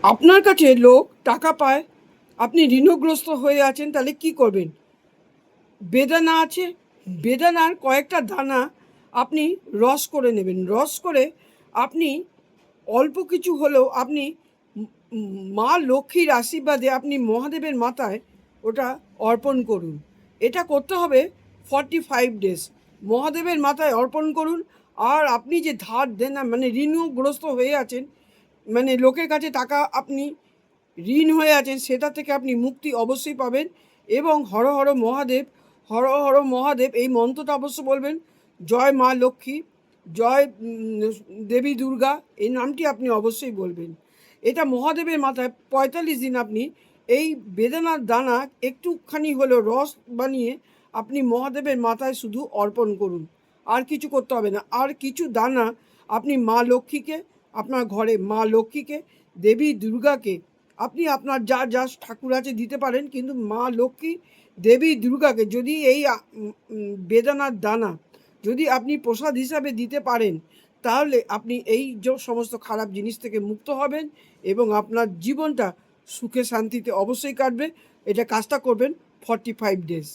আপনার কাছে লোক টাকা পায়, আপনি ঋণগ্রস্ত হয়ে আছেন, তাহলে কি করবেন? বেদানা আছে, বেদানার কয়েকটা দানা আপনি রস করে নেবেন। রস করে আপনি অল্প কিছু হলেও আপনি মা লক্ষ্মীর আশীর্বাদে আপনি মহাদেবের মাথায় ওটা অর্পণ করুন। এটা করতে হবে 45 ডেজ। মহাদেবের মাথায় অর্পণ করুন। আর আপনি যে ধার দেনা মানে ঋণগ্রস্ত হয়ে আছেন, মানে লোকের কাছে টাকা আপনি ঋণ হয়ে আছেন, সেটা থেকে আপনি মুক্তি অবশ্যই পাবেন। এবং হর হর মহাদেব, হর হর মহাদেব এই মন্ত্রটা অবশ্য বলবেন। জয় মা লক্ষ্মী, জয় দেবী দুর্গা, এই নামটি আপনি অবশ্যই বলবেন। এটা মহাদেবের মাথায় 45 দিন আপনি এই বেদানার দানা একটুখানি হলেও রস বানিয়ে আপনি মহাদেবের মাথায় শুধু অর্পণ করুন। আর কিছু করতে হবে না। আর কিছু দানা আপনি মা লক্ষ্মীকে, আপনার ঘরে মা লক্ষ্মীকে, দেবী দুর্গাকে, আপনি আপনার যা যা ঠাকুর আছে দিতে পারেন, কিন্তু মা লক্ষ্মী, দেবী দুর্গাকে যদি এই বেদানার দানা যদি আপনি প্রসাদ হিসাবে দিতে পারেন, তাহলে আপনি এই যে সমস্ত খারাপ জিনিস থেকে মুক্ত হবেন এবং আপনার জীবনটা সুখে শান্তিতে অবশ্যই কাটবে। এটা কাজটা করবেন 45 ডেজ।